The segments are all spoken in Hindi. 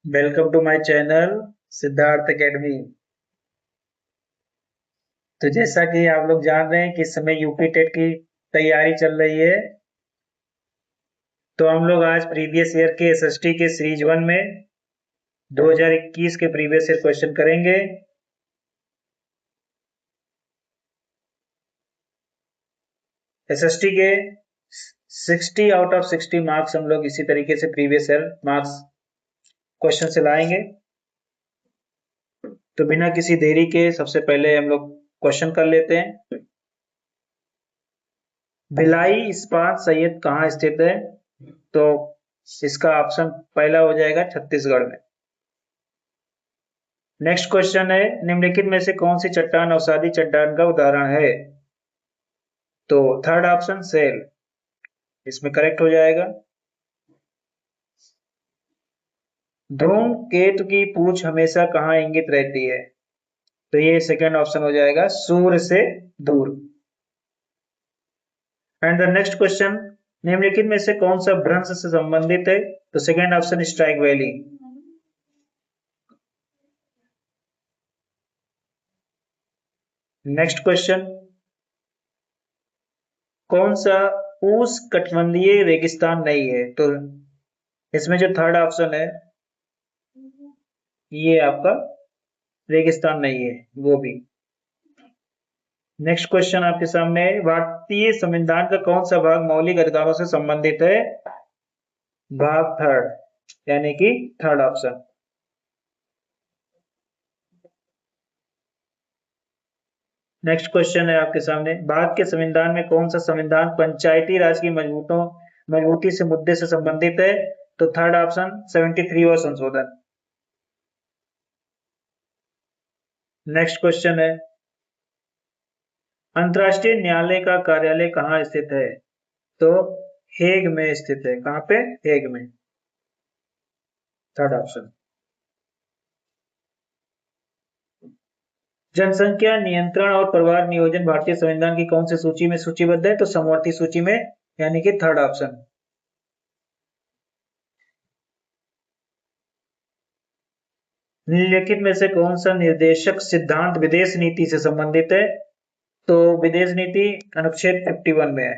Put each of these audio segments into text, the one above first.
Welcome to my channel Siddharth academy. तो जैसा कि आप लोग जान रहे हैं कि इस समय यूपी टेट की तैयारी चल रही है। तो हम लोग आज प्रीवियस ईयर के एसएसटी के सीरीज 1 में 2021 के प्रीवियस ईयर क्वेश्चन करेंगे। एसएसटी के 60 आउट ऑफ 60 मार्क्स हम लोग इसी तरीके से प्रीवियस ईयर मार्क्स क्वेश्चन से लाएंगे। तो बिना किसी देरी के सबसे पहले हम लोग क्वेश्चन कर लेते हैं। भिलाई इस्पात संयंत्र कहाँ स्थित है? तो इसका ऑप्शन पहला हो जाएगा छत्तीसगढ़ में। नेक्स्ट क्वेश्चन है, निम्नलिखित में से कौन सी चट्टान अवसादी चट्टान का उदाहरण है? तो थर्ड ऑप्शन सेल इसमें करेक्ट हो जाएगा। धूमकेतु की पूंछ हमेशा कहाँ इंगित रहती है? तो ये सेकंड ऑप्शन हो जाएगा सूर्य से दूर। एंड द नेक्स्ट क्वेश्चन, निम्नलिखित में से कौन सा भ्रंश से संबंधित है? तो second option strike valley. Next question, कौन सा उष्णकटिबंधीय रेगिस्तान नहीं है? तो इसमें जो थर्ड ऑप्शन है ये आपका रेगिस्तान नहीं है वो भी। नेक्स्ट क्वेश्चन आपके सामने है, भारतीय संविधान का कौन सा भाग मौलिक अधिकारों से संबंधित है? भाग थर्ड यानी कि थर्ड ऑप्शन। नेक्स्ट क्वेश्चन है आपके सामने, भारत के संविधान में कौन सा संविधान पंचायती राज की मजबूती से मुद्दे से संबंधित है? तो थर्ड ऑप्शन 73वां संशोधन। नेक्स्ट क्वेश्चन है, अंतर्राष्ट्रीय न्यायालय का कार्यालय कहाँ स्थित है? तो हेग में स्थित है। कहाँ पे? हेग में। Third option. जनसंख्या नियंत्रण और परिवार नियोजन भारतीय संविधान की कौन सी सूची में सूचीबद्ध है? तो समवर्ती सूची में यानी कि थर्ड ऑप्शन। निम्नलिखित में से कौन सा निर्देशक सिद्धांत विदेश नीति से संबंधित है? तो विदेश नीति अनुच्छेद 51 में है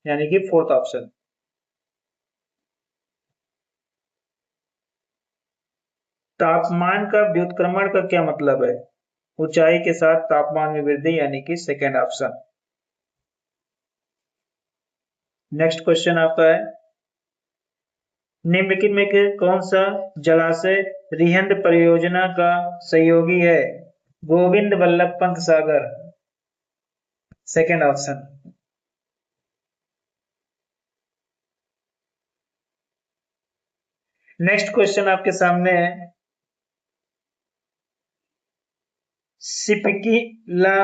यानी कि फोर्थ ऑप्शन। तापमान का व्युत्क्रमण का क्या मतलब है? ऊंचाई के साथ तापमान में वृद्धि यानी कि सेकेंड ऑप्शन। नेक्स्ट क्वेश्चन आपका है, निम्नलिखित में से कौन सा जलाशय रिहंद परियोजना का सहयोगी है? Govind Vallabh Pant Sagar, second option. Next question आपके सामने है, सिपकीला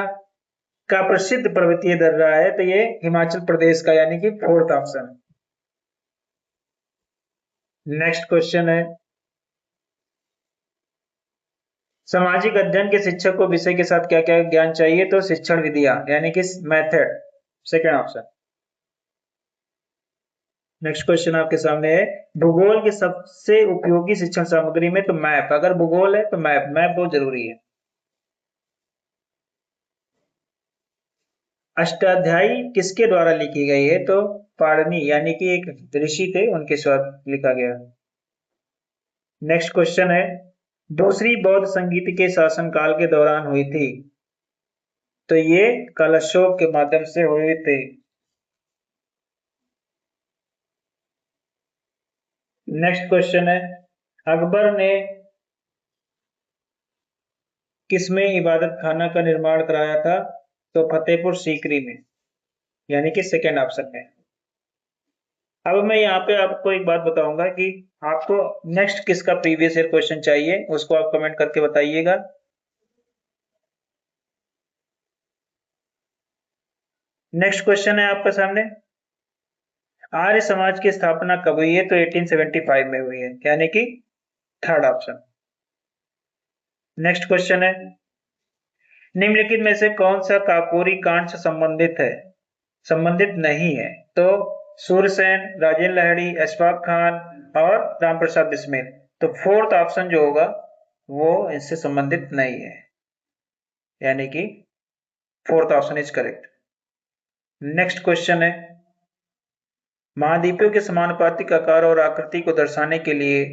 का प्रसिद्ध पर्वतीय दर्रा है? तो ये हिमाचल प्रदेश का यानी कि फोर्थ ऑप्शन। नेक्स्ट क्वेश्चन है, सामाजिक अध्ययन के शिक्षक को विषय के साथ क्या क्या ज्ञान चाहिए? तो शिक्षण विधियां यानी कि method, second option. Next question आपके सामने है, भूगोल की सबसे उपयोगी शिक्षण सामग्री में? तो मैप। अगर भूगोल है तो मैप बहुत जरूरी है। अष्टाध्यायी किसके द्वारा लिखी गई है? तो पाणिनि यानी कि एक ऋषि थे उनके साथ लिखा गया। नेक्स्ट क्वेश्चन है, दूसरी बौद्ध संगीत के शासनकाल के दौरान हुई थी? तो ये कलशों के माध्यम से हुए थे। नेक्स्ट क्वेश्चन है, अकबर ने किसमें इबादत खाना का निर्माण कराया था? तो फतेहपुर सीकरी में यानी कि सेकेंड ऑप्शन है। अब मैं यहाँ पे आपको एक बात बताऊंगा कि आपको नेक्स्ट किसका प्रीवियस ईयर क्वेश्चन चाहिए उसको आप कमेंट करके बताइएगा। नेक्स्ट क्वेश्चन है आपके सामने, आर्य समाज की स्थापना कब हुई है? तो 1875 में हुई है यानी कि थर्ड ऑप्शन। नेक्स्ट क्वेश्चन है, निम्नलिखित में से कौन सा काकोरी कांड से संबंधित नहीं है? तो सूरसेन, राजेंद्र लाहिड़ी, अशफाक खान और राम प्रसाद बिस्मिल। तो फोर्थ ऑप्शन जो होगा वो इससे संबंधित नहीं है, यानी कि fourth option is correct. Next question है, महाद्वीपों के समानुपातिक आकार और आकृति को दर्शाने के लिए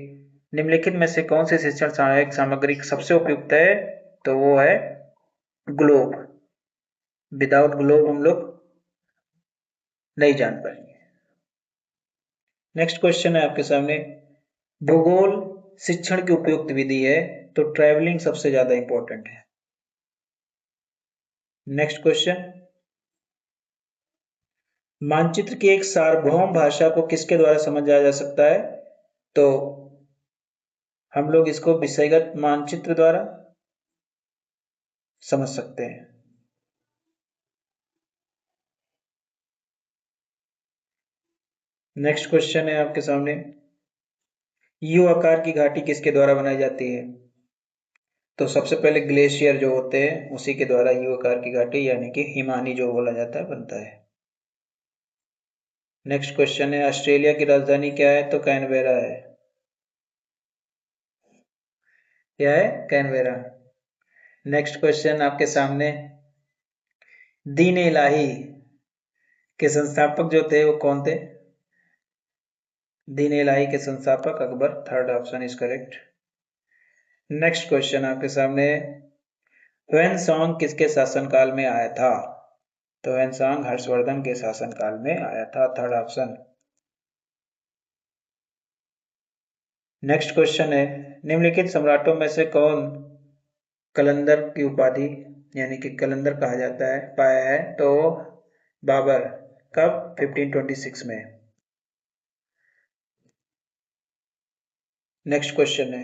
निम्नलिखित में से कौन सी शिक्षण सहायक सामग्री सबसे उपयुक्त है? तो वो है ग्लोब। विदाउट ग्लोब हम लोग नहीं जान पाएंगे। नेक्स्ट क्वेश्चन है आपके सामने, भूगोल शिक्षण की उपयुक्त विधि है, तो ट्रैवलिंग सबसे ज्यादा इंपॉर्टेंट है। नेक्स्ट क्वेश्चन, मानचित्र की एक सार्वभौम भाषा को किसके द्वारा समझा जा सकता है? तो हम लोग इसको विषयगत मानचित्र द्वारा समझ सकते हैं। नेक्स्ट क्वेश्चन है आपके सामने, यू आकार की घाटी किसके द्वारा बनाई जाती है? तो सबसे पहले ग्लेशियर जो होते हैं उसी के द्वारा यू आकार की घाटी यानी कि हिमानी जो बोला जाता है बनता है। नेक्स्ट क्वेश्चन है, ऑस्ट्रेलिया की राजधानी क्या है? तो कैनबेरा है। क्या है? कैनबेरा। नेक्स्ट क्वेश्चन आपके सामने, दीन इलाही के संस्थापक जो थे वो कौन थे? दीन इलाही के संस्थापक Akbar, third option is correct. Next question आपके सामने, ह्वेनसांग किसके शासनकाल में आया था? तो ह्वेनसांग हर्षवर्धन के शासनकाल में आया था, थर्ड ऑप्शन। नेक्स्ट क्वेश्चन है, निम्नलिखित सम्राटों में से कौन कलंदर की उपाधि यानी कि कलंदर कहा जाता है पाया है? तो बाबर। कब? 1526 में। नेक्स्ट क्वेश्चन है,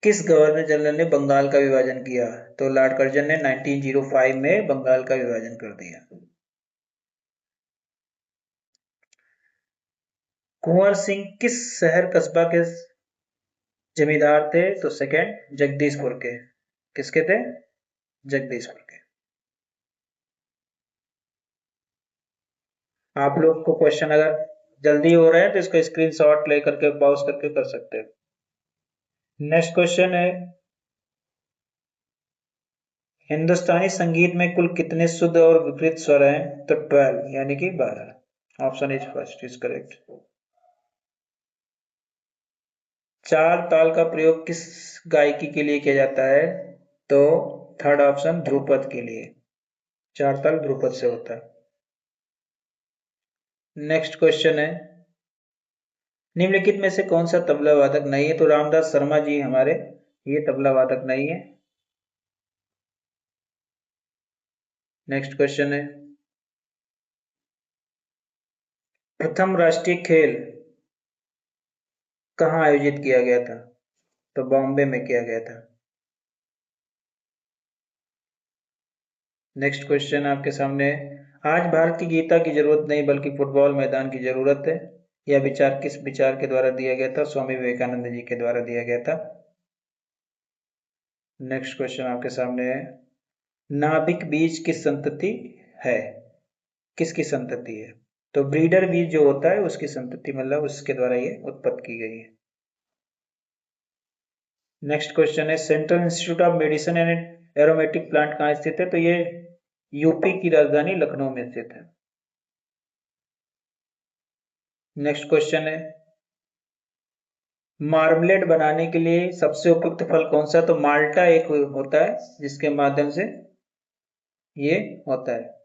किस गवर्नर जनरल ने बंगाल का विभाजन किया? तो लॉर्ड कर्जन ने 1905 में बंगाल का विभाजन कर दिया। कुंवर सिंह किस शहर कस्बा के जमींदार थे? तो सेकंड, जगदीशपुर के। किसके थे? जगदीशपुर के। आप लोग को क्वेश्चन अगर जल्दी हो रहे हैं तो इसका स्क्रीनशॉट लेकर के पॉज करके कर सकते हैं। नेक्स्ट क्वेश्चन है, हिंदुस्तानी संगीत में कुल कितने शुद्ध और विपरीत स्वर हैं? तो 12 यानी कि 12। Option is first is correct. चार ताल का प्रयोग किस गायकी के लिए किया जाता है? तो थर्ड ऑप्शन, ध्रुपद के लिए। चार ताल ध्रुपद से होता है। नेक्स्ट क्वेश्चन है, निम्नलिखित में से कौन सा तबला वादक नहीं है? तो रामदास शर्मा जी हमारे ये तबला वादक नहीं है। नेक्स्ट क्वेश्चन है, प्रथम राष्ट्रीय खेल कहाँ आयोजित किया गया था? तो बॉम्बे में किया गया था। नेक्स्ट क्वेश्चन आपके सामने, आज भारत की गीता की जरूरत नहीं बल्कि फुटबॉल मैदान की जरूरत है, यह विचार किस विचार के द्वारा दिया गया था? स्वामी विवेकानंद जी के द्वारा दिया गया था। नेक्स्ट क्वेश्चन आपके सामने है, नाभिक बीज किस संतति है? किसकी संतति है? तो ब्रीडर बीज जो होता है उसकी संतति, मतलब उसके द्वारा ये उत्पत्ति की गई है। नेक्स्ट क्वेश्चन है, central institute of medicine and aromatic plant कहाँ स्थित है? तो ये यूपी की राजधानी लखनऊ में स्थित है। नेक्स्ट क्वेश्चन है, मार्मलेड बनाने के लिए सबसे उपयुक्त फल कौन सा? तो माल्टा एक होता है जिसके माध्यम से ये होता है।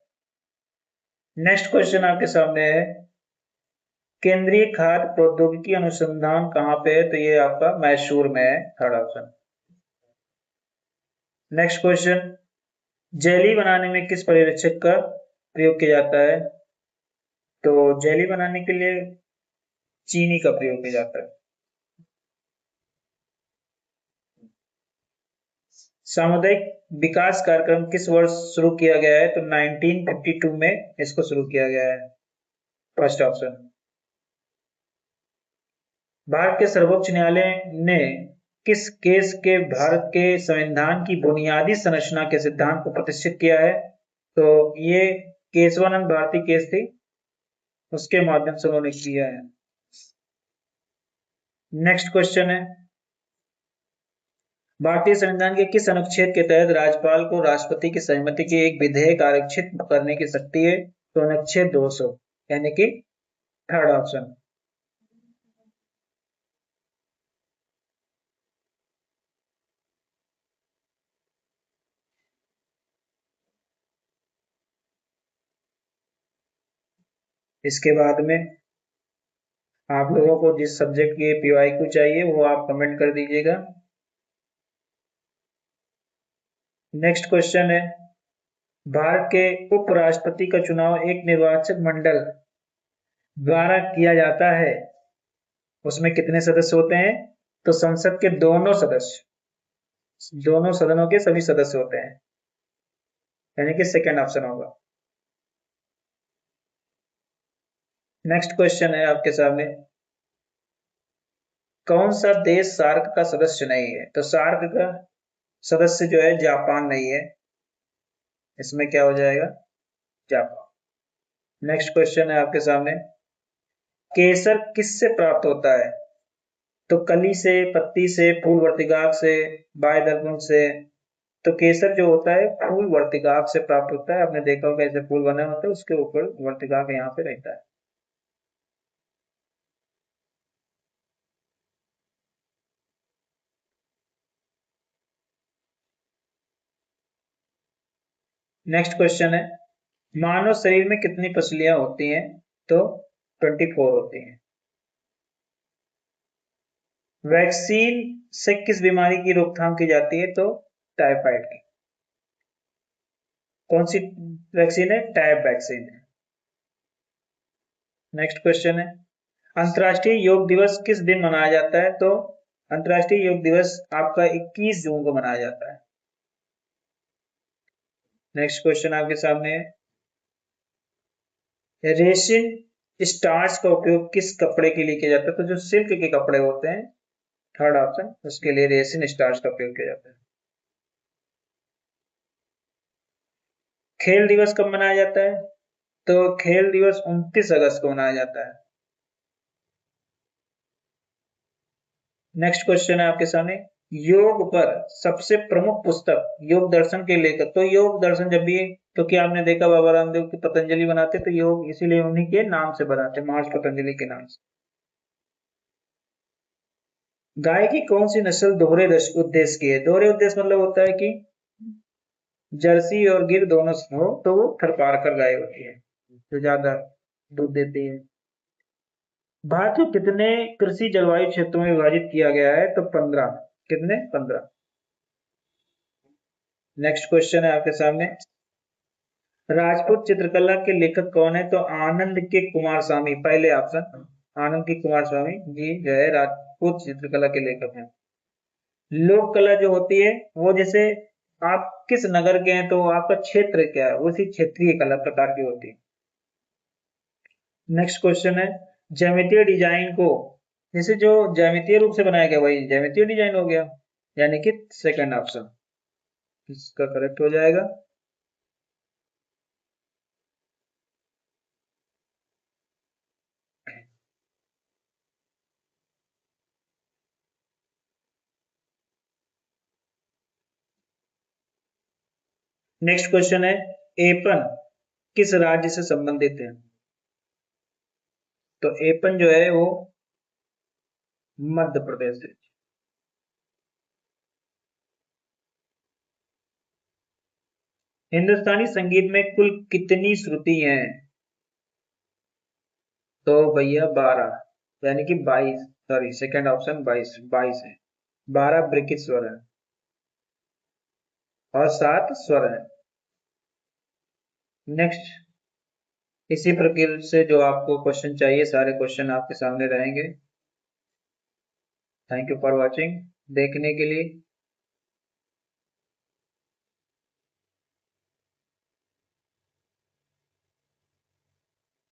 नेक्स्ट क्वेश्चन आपके सामने है, केंद्रीय खाद्य प्रौद्योगिकी अनुसंधान कहाँ पे है? तो ये आपका मैसूर में है, third option. Next question, jelly बनाने में किस परिरक्षक का प्रयोग किया जाता है? तो जेली बनाने के लिए चीनी का प्रयोग किया जाता है। सामुदायिक विकास कार्यक्रम किस वर्ष शुरू किया गया है? तो 1952 में इसको शुरू किया गया है, फर्स्ट ऑप्शन। भारत के सर्वोच्च न्यायालय ने किस केस के भारत के संविधान की बुनियादी संरचना के सिद्धांत को प्रतिष्ठित किया है? तो ये केशवानंद भारती केस थी, उसके माध्यम से उन्होंने किया है। नेक्स्ट क्वेश्चन है, भारतीय संविधान के किस अनुच्छेद के तहत राज्यपाल को राष्ट्रपति की सहमति की एक विधेयक आरक्षित करने की शक्ति है? तो अनुच्छेद 200 यानी कि थर्ड ऑप्शन। इसके बाद में आप लोगों को जिस सब्जेक्ट की PYQ चाहिए वो आप कमेंट कर दीजिएगा। नेक्स्ट क्वेश्चन है, भारत के उपराष्ट्रपति का चुनाव एक निर्वाचक मंडल द्वारा किया जाता है, उसमें कितने सदस्य होते हैं? तो संसद के दोनों सदस्य, दोनों सदनों के सभी सदस्य होते हैं, यानी कि सेकंड ऑप्शन होगा। नेक्स्ट क्वेश्चन है आपके सामने, कौन सा देश सार्क का सदस्य नहीं है? तो सार्क का सदस्य जो है जापान नहीं है, इसमें क्या हो जाएगा? जापान। नेक्स्ट क्वेश्चन है आपके सामने, केसर किससे प्राप्त होता है? तो कली से, पत्ती से, फूल वर्तिकाक से, बाह्यदर्पण से। तो केसर जो होता है फूल वर्तिकाक से प्राप्त होता है। आपने देखा होगा ऐसे फूल बने होते हैं, उसके ऊपर वर्तिकाक यहाँ पे रहता है। नेक्स्ट क्वेश्चन है, मानव शरीर में कितनी पसलियां होती हैं? तो 24 होती हैं। वैक्सीन से किस बीमारी की रोकथाम की जाती है? तो टाइफाइड की। कौन सी वैक्सीन है? टाइप वैक्सीन है। नेक्स्ट क्वेश्चन है, अंतर्राष्ट्रीय योग दिवस किस दिन मनाया जाता है? तो अंतर्राष्ट्रीय योग दिवस आपका 21 जून को मनाया जाता है। नेक्स्ट क्वेश्चन आपके सामने है, रेसिन स्टार्च का उपयोग किस कपड़े के लिए किया जाता है? तो जो सिल्क के कपड़े होते हैं, थर्ड ऑप्शन, उसके लिए रेसिन स्टार्च का उपयोग किया जाता है। खेल दिवस कब मनाया जाता है? तो खेल दिवस 29 अगस्त को मनाया जाता है। नेक्स्ट क्वेश्चन है आपके सामने, योग पर सबसे प्रमुख पुस्तक योग दर्शन के लेखक। तो योग दर्शन जब भी, क्योंकि आपने देखा बाबा रामदेव की पतंजलि बनाते तो योग इसीलिए उन्हीं के नाम से बनाते, महर्षि पतंजलि के नाम से। गाय की कौन सी नस्ल दोहरे उद्देश्य की है? दोहरे उद्देश्य मतलब होता है कि जर्सी और गिर दोनों हो तो वो थरपारकर गाय होती है, जो ज्यादा दूध देती है। भारत को कितने कृषि जलवायु क्षेत्रों में विभाजित किया गया है? तो 15। कितने? 15। नेक्स्ट क्वेश्चन है आपके सामने, राजपूत चित्रकला के लेखक कौन है? तो आनंद के कुमार स्वामी, पहले ऑप्शन आनंद के कुमार स्वामी जी जो है राजपूत चित्रकला के लेखक हैं। लोक कला जो होती है वो, जैसे आप किस नगर के हैं तो आपका क्षेत्र क्या है, उसी क्षेत्रीय कला प्रकार की होती है। नेक्स्ट क्वेश्चन है, ज्यामितीय डिजाइन को, जैसे जो ज्यामितीय रूप से बनाया गया वही ज्यामितीय डिजाइन हो गया, यानी कि सेकंड ऑप्शन इसका करेक्ट हो जाएगा। नेक्स्ट क्वेश्चन है, एपन किस राज्य से संबंधित है? तो एपन जो है वो मध्य प्रदेश से। हिंदुस्तानी संगीत में कुल कितनी श्रुति हैं? तो भैया 12, यानी कि 22, सॉरी सेकंड ऑप्शन 22, 22 है। 12 ब्रिकित स्वर है और 7 स्वर है। नेक्स्ट, इसी प्रकार से जो आपको क्वेश्चन चाहिए सारे क्वेश्चन आपके सामने रहेंगे। थैंक यू फॉर वॉचिंग, देखने के लिए।